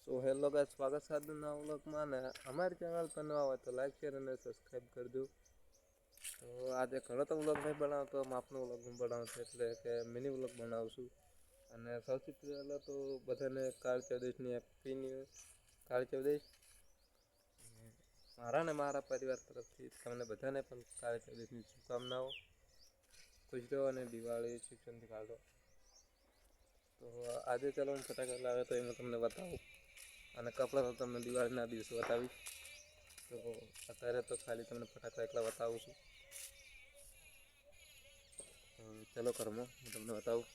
So hello guys, સ્વાગત છે આજના વ્લોગમાં. ને અમારી ચેનલ પર નવા હોય તો લાઈક શેર અને સબસ્ક્રાઈબ કરજો. તો આજે ઘણો તો વ્લોગ નહીં બનાવતો, માપનો વ્લોગ બનાવતો એટલે કે મિની વ્લોગ બનાવશું. અને સૌથી પહેલાં તો બધાને કાળી ચૌદશની હેપી ન્યૂ કાળી ચૌદશ. મારા ને મારા પરિવાર તરફથી તમને બધાને પણ કાળી ચૌદશની શુભકામનાઓ. ખુશ રહો અને દિવાળી શિક્ષણથી કાઢો. તો આજે ચાલો હું ફટાકડા લાવે તો એમાં તમને બતાવું, અને કપડાં તો તમને દિવાળીના દિવસે બતાવીશ. તો અત્યારે તો ખાલી તમને ફટાકડા એકલા બતાવું છું. તો ચલો કર્મો હું તમને બતાવું.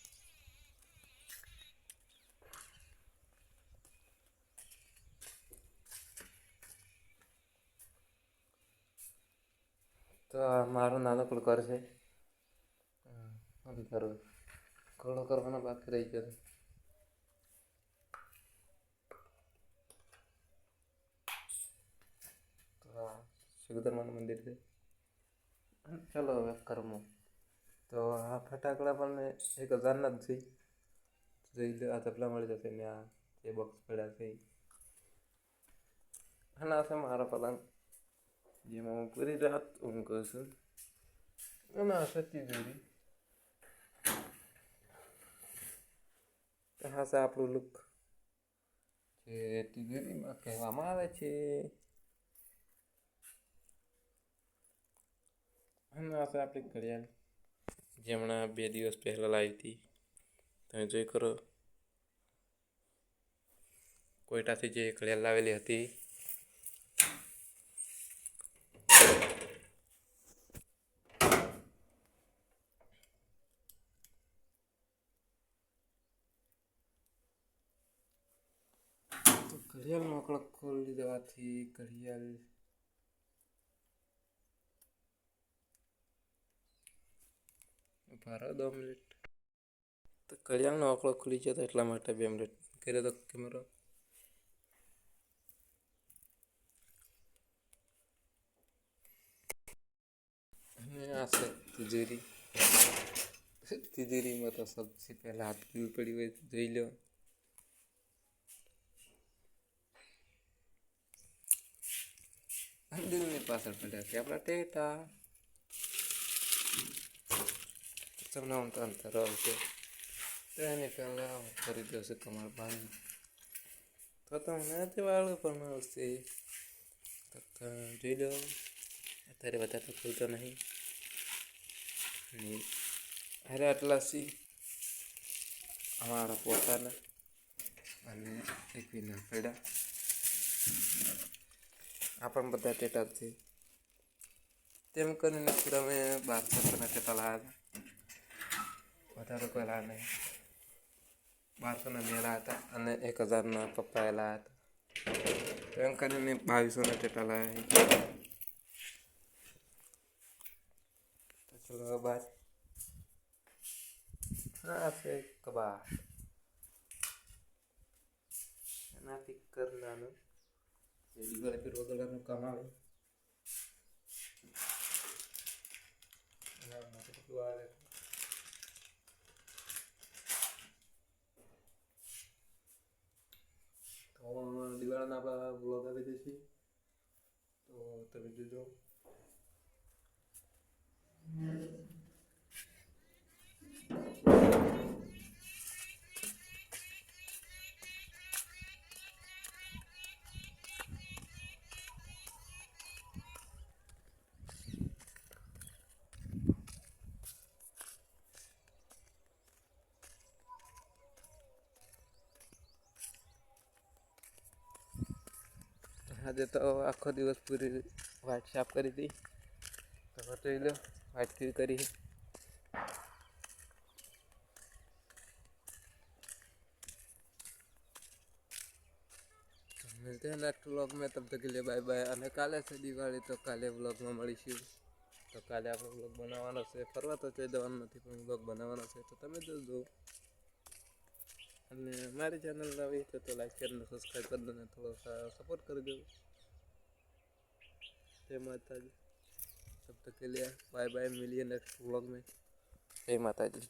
તો આ મારું નાનકડું ઘર છે. નથી કરવું, ઘણો કરવાનો બાકી રહી ગયો. તો આ શિવધર્માનું મંદિર છે. ચલો હવે કર્મો. તો આ ફટાકડા પણ 1000ના જ છે. જોઈ લો, આ ચપલા મળી જશે ને આ જે બોક્સ પડ્યા છે. અને આ છે મારો પલંગ, જેમાં હું પૂરી રાત ઊંઘું છું. અને આ છે તિજોરી. આ છે આપણું લુક, જે તિજોરીમાં કહેવામાં આવે છે. અને આ છે આપણી ઘડિયાળ, જે હમણાં 2 દિવસ પહેલાં લાવી હતી. તમે જોઈ કરો, કોઈટાથી જે ઘડિયાળ લાવેલી હતી. તો ઘડિયાળનો આંકડો ખોલી દેવાથી ઘડિયાળ ભારો 2 મિનિટ. તો ઘડિયાળનો આંકડો ખુલી ગયો હતો એટલા માટે 2 મિનિટ કર્યો તો કેમેરો. અને આ છે તિજોરી. તિજોરીમાં તો સૌથી પહેલાં હાથ પીવું પડી હોય તો જોઈ લો. દિલની પાછળ પડ્યા કે આપણા ટેટા. તમને આમ તો અંતર આવશે તો એની પહેલાં કરી દેશે કમર બાંધ. તો તમને વાળું પણ આવશે. તો જોઈ લો, અત્યારે વધારે તો ખોલતો નહીં. અરે આટલા સી અમારા પોતાના અને એકવીના પડ્યા. આ પણ બધા ટેટા છે. તેમ કરીને અમે 1200 ટેટા લાવ્યા હતા. વધારે કોઈ લાવ્યા નહીં. 1200ના મેળા હતા અને 1000ના પપ્પાએ લાવ્યા હતા. એમ કરીને 2200ના ટેટા લાવ્યા. તો ચલો બાર. હા છે કબાટ, એનાથી કરનાનું જે દિવાળી પર વગરનું કામ આવે. તો દિવાળીના આપણા બ્લોગ આવી જશે, તો તમે જોજો. આજે તો આખો દિવસ પૂરી વાઇટ સાફ કરી હતી. તો જોઈ લો, વાઇટ ક્લીન કરી. मिलते हैं नेक्स्ट व्लॉग में, तब तक के लिए बाय बाय. અને કાલે છે દિવાળી, તો કાલે વ્લોગમાં મળીશું. તો કાલે આપણે વ્લોગ બનાવવાનો છે. ફરવા તો જઈ જવાનું નથી, પણ વ્લોગ બનાવવાનો છે, તો તમે જોજો. અને મારી ચેનલ નવી છે તો લાઈક શેર અને સબસ્ક્રાઈબ કરી દો ને થોડો સપોર્ટ કરજો. जय माता जी. तब तक के लिए बाय बाय, मिलिए नेक्स्ट व्लॉग में. जय माता जी.